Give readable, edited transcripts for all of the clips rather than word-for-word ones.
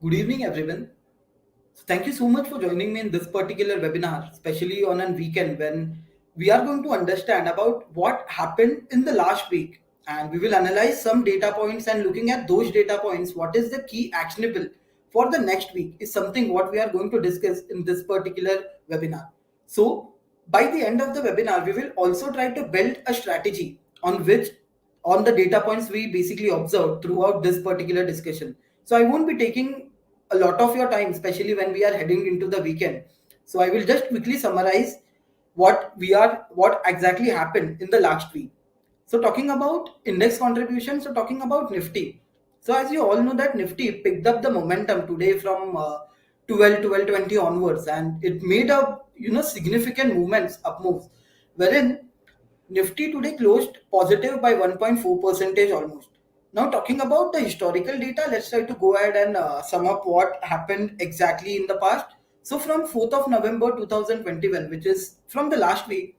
Good evening, everyone. So thank you so much for joining me in this particular webinar, especially on a weekend when we are going to understand about what happened in the last week, and we will analyze some data points, and looking at those data points, what is the key actionable for the next week is something what we are going to discuss in this particular webinar. So by the end of the webinar, we will also try to build a strategy on the data points we basically observed throughout this particular discussion. So I won't be taking a lot of your time, especially when we are heading into the weekend. So I will just quickly summarize what exactly happened in the last week. So talking about index contribution, so talking about Nifty. So as you all know that Nifty picked up the momentum today from 12 onwards, and it made a significant movements up moves, wherein Nifty today closed positive by 1.4 percentage almost. Now talking about the historical data, let's try to go ahead and sum up what happened exactly in the past. So from 4th of November 2021, which is from the last week,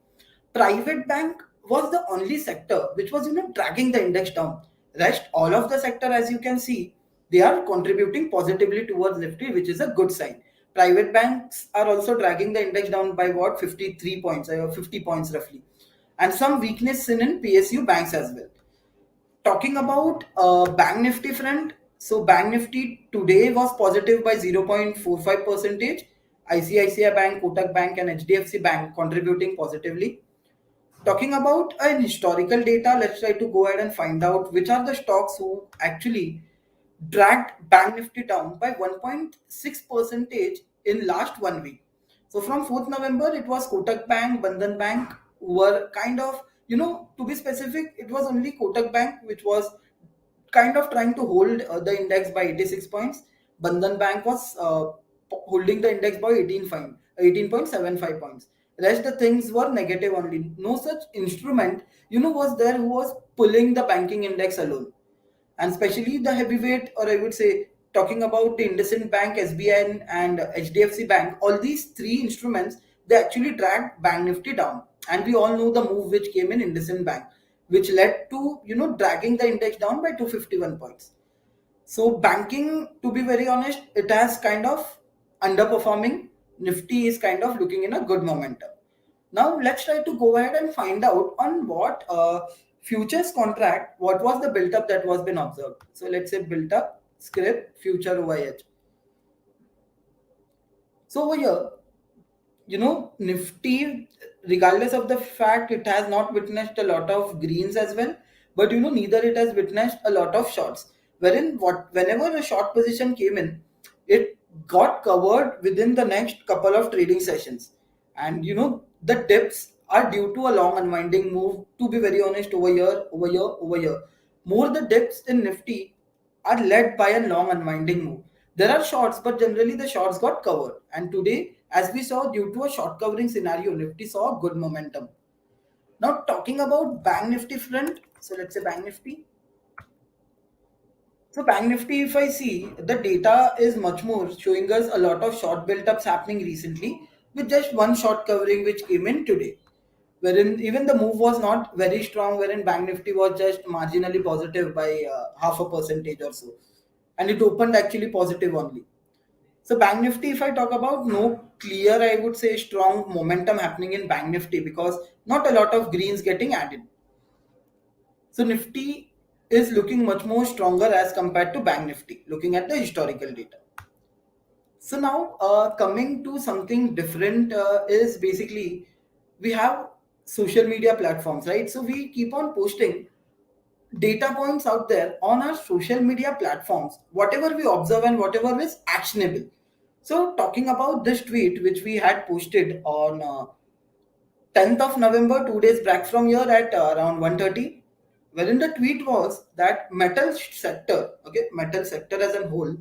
private bank was the only sector which was dragging the index down. Rest all of the sector, as you can see, they are contributing positively towards Nifty, which is a good sign. Private banks are also dragging the index down by what 53 points or 50 points roughly, and some weakness in PSU banks as well. Talking about Bank Nifty front, so Bank Nifty today was positive by 0.45 percentage. ICICI Bank, Kotak Bank, and HDFC Bank contributing positively. Talking about an historical data, let's try to go ahead and find out which are the stocks who actually dragged Bank Nifty down by 1.6 percentage in last 1 week. So from 4th November, it was Kotak Bank, Bandhan Bank who were kind of, to be specific, it was only Kotak Bank which was kind of trying to hold the index by 86 points. Bandhan Bank was holding the index by 18.75 points. Rest the things were negative only. No such instrument, was there who was pulling the banking index alone. And especially the heavyweight, or I would say, talking about the IndusInd Bank, SBI, and HDFC Bank, all these three instruments, they actually dragged Bank Nifty down. And we all know the move which came in IndusInd Bank, which led to dragging the index down by 251 points. So banking, to be very honest, it has kind of underperforming. Nifty is kind of looking in a good momentum. Now let's try to go ahead and find out on what futures contract, what was the built up that was been observed. So let's say built up script future OIH. So over here, Nifty, regardless of the fact it has not witnessed a lot of greens as well, but neither it has witnessed a lot of shorts, wherein whenever a short position came in, it got covered within the next couple of trading sessions. And the dips are due to a long unwinding move, to be very honest. Over here, more the dips in Nifty are led by a long unwinding move. There are shorts, but generally the shorts got covered. And today, as we saw, due to a short covering scenario, Nifty saw good momentum. Now, talking about Bank Nifty front, so let's say Bank Nifty. So, Bank Nifty, if I see, the data is much more showing us a lot of short build ups happening recently, with just one short covering which came in today, wherein even the move was not very strong, wherein Bank Nifty was just marginally positive by half a percentage or so, and it opened actually positive only. So Bank Nifty, if I talk about, no clear, I would say, strong momentum happening in Bank Nifty because not a lot of greens getting added. So Nifty is looking much more stronger as compared to Bank Nifty, looking at the historical data. So now coming to something different is basically we have social media platforms, right? So we keep on posting data points out there on our social media platforms, whatever we observe and whatever is actionable. So talking about this tweet which we had posted on 10th of November, 2 days back from here at around 1:30, wherein the tweet was that metal sector as a whole,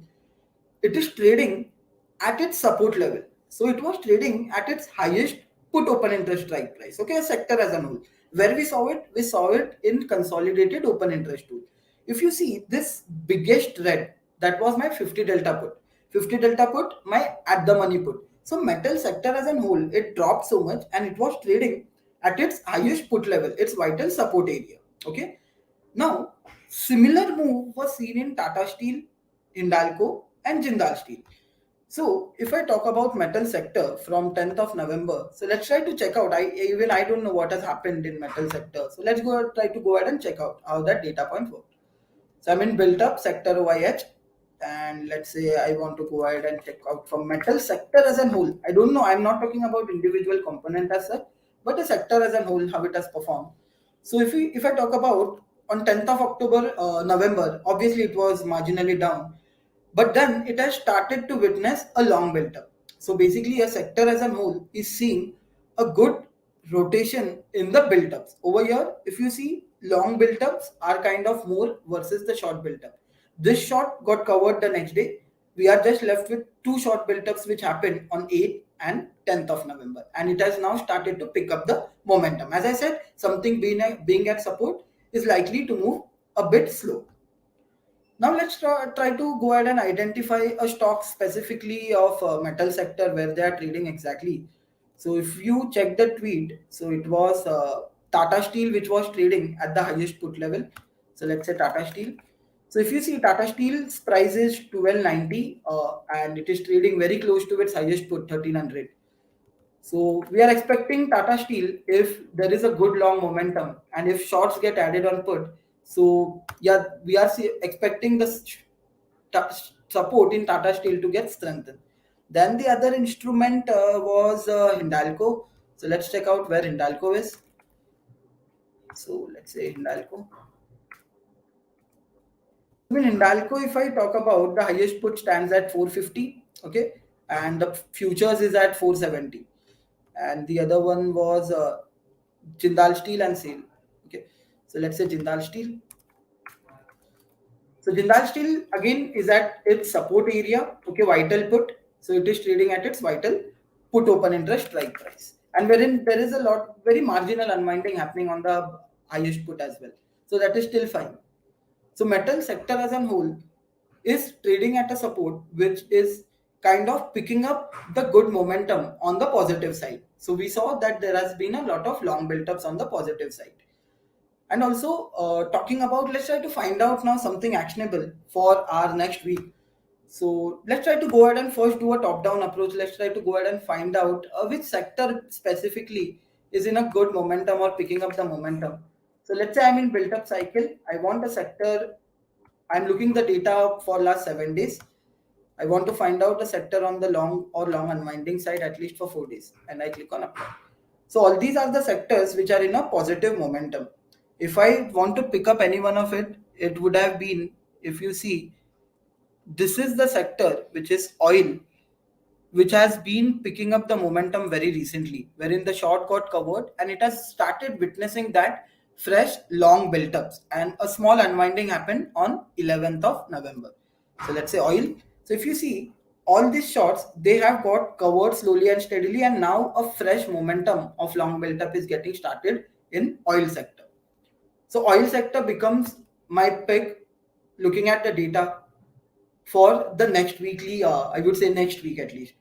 it is trading at its support level. So it was trading at its highest put open interest strike price. Okay, a sector as a whole. Where we saw it in consolidated open interest tool. If you see this biggest red, that was my 50 delta put. 50 delta put, my at the money put. So metal sector as a whole, it dropped so much and it was trading at its highest put level, its vital support area. Okay. Now, similar move was seen in Tata Steel, Hindalco, and Jindal Steel. So if I talk about metal sector from 10th of November, so let's try to check out. I don't know what has happened in metal sector. So let's go try to go ahead and check out how that data point works. So I'm in built up sector OIH, and let's say I want to go ahead and check out from metal sector as a whole. I don't know. I'm not talking about individual component as such, but the sector as a whole, how it has performed. So if I talk about on 10th of October, November, obviously it was marginally down, but then it has started to witness a long build up. So basically, a sector as a whole is seeing a good rotation in the build ups. Over here, if you see, long build ups are kind of more versus the short build up. This short got covered the next day. We are just left with two short build ups which happened on 8th and 10th of November, and it has now started to pick up the momentum. As I said, something being at support is likely to move a bit slow. Now let's try to go ahead and identify a stock specifically of metal sector where they are trading exactly. So if you check the tweet, so it was Tata Steel which was trading at the highest put level. So let's say Tata Steel. So if you see Tata Steel's price is 1290 and it is trading very close to its highest put 1300. So we are expecting Tata Steel if there is a good long momentum and if shorts get added on put. So yeah, we are expecting the support in Tata Steel to get strengthened. Then the other instrument was Hindalco. So let's check out where Hindalco is. So let's say Hindalco. I mean, Hindalco, if I talk about the highest put stands at 450, okay, and the futures is at 470, and the other one was Jindal Steel and Sale. Okay, so let's say Jindal Steel. So Jindal Steel again is at its support area. Okay, vital put. So it is trading at its vital put open interest strike price, and wherein there is a lot very marginal unwinding happening on the highest put as well. So that is still fine. So metal sector as a whole is trading at a support which is kind of picking up the good momentum on the positive side. So we saw that there has been a lot of long build-ups on the positive side. And also talking about, let's try to find out now something actionable for our next week. So let's try to go ahead and first do a top-down approach. Let's try to go ahead and find out which sector specifically is in a good momentum or picking up the momentum. So let's say I'm in built-up cycle. I want a sector. I'm looking the data for last 7 days. I want to find out a sector on the long or long unwinding side at least for 4 days, and I click on apply. So all these are the sectors which are in a positive momentum. If I want to pick up any one of it, it would have been, if you see, this is the sector which is oil, which has been picking up the momentum very recently, wherein the short got covered and it has started witnessing that fresh long built ups and a small unwinding happened on 11th of November. So let's say oil. So if you see all these shorts, they have got covered slowly and steadily, and now a fresh momentum of long built up is getting started in oil sector. So oil sector becomes my pick looking at the data for the next weekly, I would say next week at least.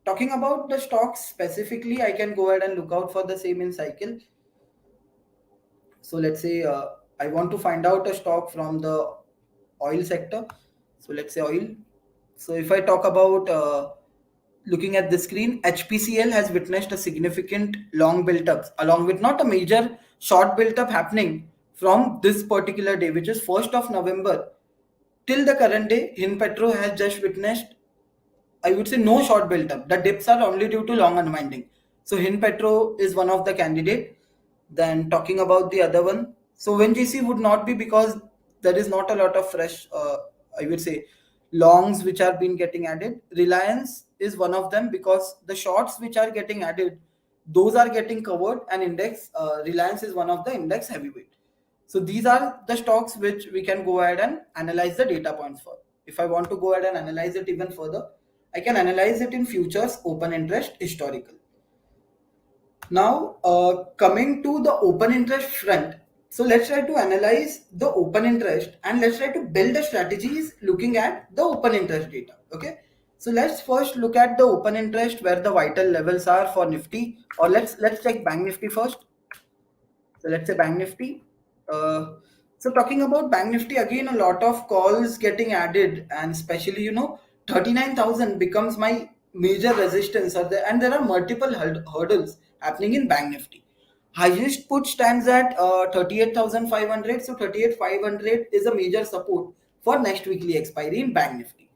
Talking about the stocks specifically, I can go ahead and look out for the same in cycle. So let's say I want to find out a stock from the oil sector. So let's say oil. So if I talk about looking at the screen, HPCL has witnessed a significant long build-ups along with not a major short build-up happening from this particular day, which is 1st of November till the current day. Hinpetro has just witnessed, I would say, no short built up. The dips are only due to long unwinding. So Hinpetro is one of the candidate. Then talking about the other one, so WinGC would not be because there is not a lot of fresh, I would say, longs which are being getting added. Reliance is one of them because the shorts which are getting added, those are getting covered, and index Reliance is one of the index heavyweight. So these are the stocks which we can go ahead and analyze the data points for. If I want to go ahead and analyze it even further, I can analyze it in futures, open interest, historical. Now, coming to the open interest front, so let's try to analyze the open interest and let's try to build the strategies looking at the open interest data. Okay, so let's first look at the open interest where the vital levels are for Nifty, or let's check Bank Nifty first. So let's say Bank Nifty. So So talking about Bank Nifty again, a lot of calls getting added, and especially 39,000 becomes my major resistance, and there are multiple hurdles happening in Bank Nifty. Highest put stands at 38,500, so 38,500 is a major support for next weekly expiry in Bank Nifty.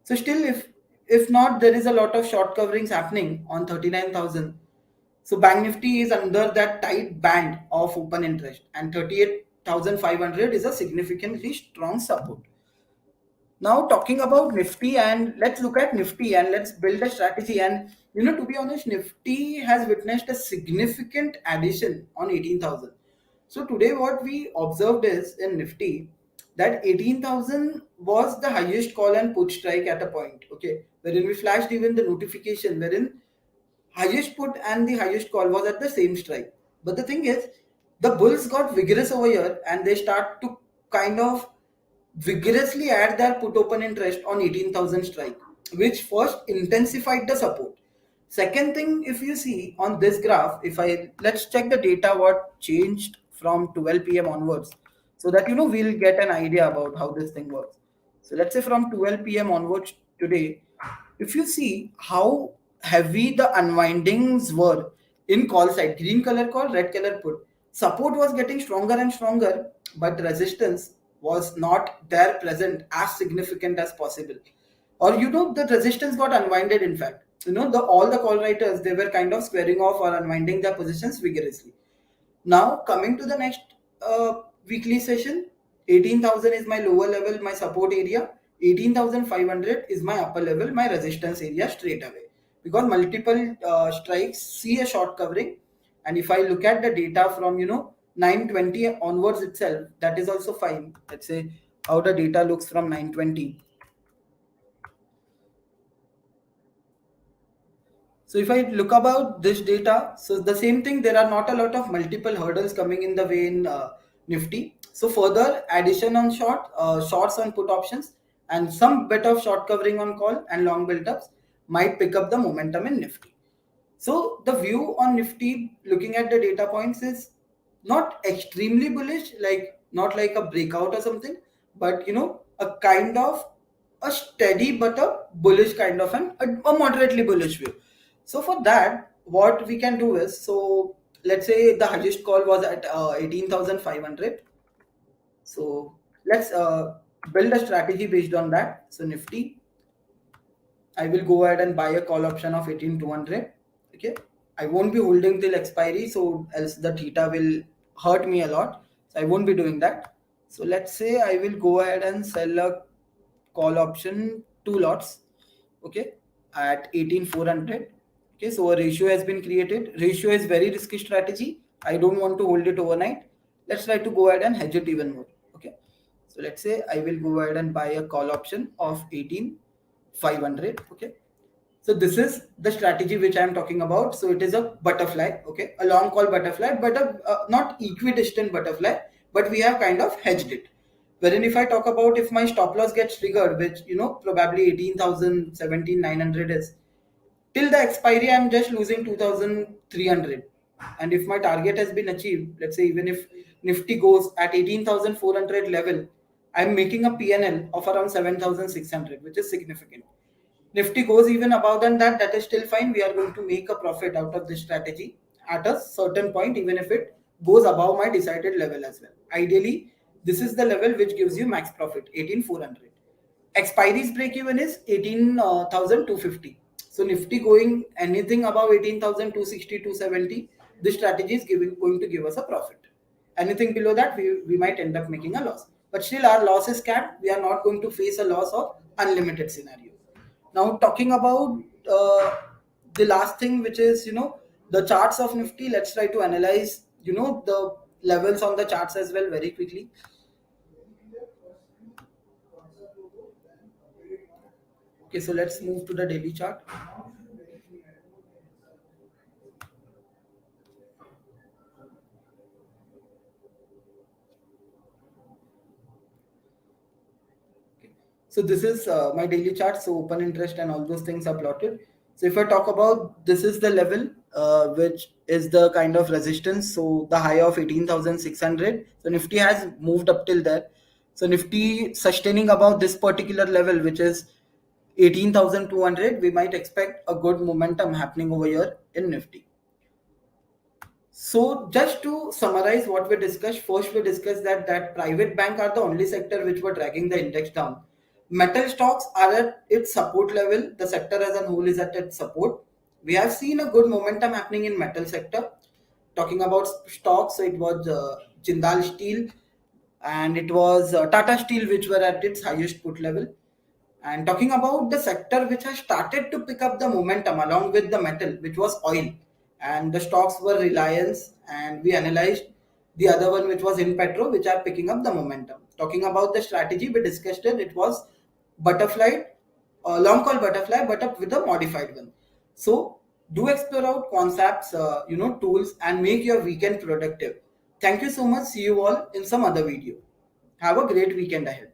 So still, if not, there is a lot of short coverings happening on 39,000. So Bank Nifty is under that tight band of open interest, and 38,500 is a significantly strong support. Now talking about Nifty, and let's look at Nifty and let's build a strategy. And to be honest, Nifty has witnessed a significant addition on 18,000. So today what we observed is in Nifty that 18,000 was the highest call and put strike at a point, okay, wherein we flashed even the notification wherein highest put and the highest call was at the same strike. But the thing is, the bulls got vigorous over here and they start to kind of vigorously add their put open interest on 18,000 strike, which first intensified the support. Second thing, if you see on this graph, if I let's check the data what changed from 12 p.m. onwards, so that we'll get an idea about how this thing works. So let's say from 12 p.m. onwards today, if you see how heavy the unwindings were in call side, green color call, red color put, support was getting stronger and stronger, but resistance was not there present as significant as possible. Or the resistance got unwinded. In fact, the all the call writers, they were kind of squaring off or unwinding their positions vigorously. Now coming to the next weekly session, 18,000 is my lower level, my support area. 18,500 is my upper level, my resistance area straight away. Because multiple strikes see a short covering, and if I look at the data from 920 onwards itself, that is also fine. Let's say how the data looks from 920. So if I look about this data, so the same thing, there are not a lot of multiple hurdles coming in the way in Nifty. So further addition on shorts on put options, and some bit of short covering on call and long build-ups might pick up the momentum in Nifty. So the view on Nifty, looking at the data points, is not extremely bullish, like not like a breakout or something, but a kind of a steady but a bullish kind of a moderately bullish view. So for that, what we can do is, so let's say the highest call was at 18,500. So let's build a strategy based on that. So Nifty, I will go ahead and buy a call option of 18,200. Okay. I won't be holding till expiry, so else the theta will hurt me a lot. So I won't be doing that. So let's say I will go ahead and sell a call option, two lots, okay, at 18,400. Okay, so a ratio has been created. Ratio is very risky strategy. I don't want to hold it overnight. Let's try to go ahead and hedge it even more. Okay, so let's say I will go ahead and buy a call option of 18,500. Okay, so this is the strategy which I am talking about. So it is a butterfly, okay, a long call butterfly, but a not equidistant butterfly, but we have kind of hedged it. Wherein if I talk about if my stop loss gets triggered, which probably 18,000, 17,900 is, till the expiry I'm just losing 2,300. And if my target has been achieved, let's say even if Nifty goes at 18,400 level, I'm making a PNL of around 7,600, which is significant. Nifty goes even above than that, that is still fine. We are going to make a profit out of this strategy at a certain point, even if it goes above my decided level as well. Ideally, this is the level which gives you max profit, 18,400. Expiry's break even is 18,250. So Nifty going anything above 18,260, 270, this strategy is going to give us a profit. Anything below that, we might end up making a loss. But still, our loss is capped. We are not going to face a loss of unlimited scenario. Now, talking about the last thing, which is the charts of Nifty. Let's try to analyze the levels on the charts as well very quickly. Okay, so let's move to the daily chart. So this is my daily chart. So open interest and all those things are plotted. So if I talk about, this is the level which is the kind of resistance. So the high of 18,600. So Nifty has moved up till there. So Nifty sustaining above this particular level, which is 18,200, we might expect a good momentum happening over here in Nifty. So just to summarize what we discussed, first we discussed that private bank are the only sector which were dragging the index down. Metal stocks are at its support level. The sector as a whole is at its support. We have seen a good momentum happening in metal sector. Talking about stocks, so it was Jindal Steel and it was Tata Steel which were at its highest put level. And talking about the sector which has started to pick up the momentum along with the metal, which was oil, and the stocks were Reliance, and we analyzed the other one which was in Petro, which are picking up the momentum. Talking about the strategy, we discussed it was butterfly, long call butterfly, but up with a modified one. So do explore out concepts, tools, and make your weekend productive. Thank you so much. See you all in some other video. Have a great weekend ahead.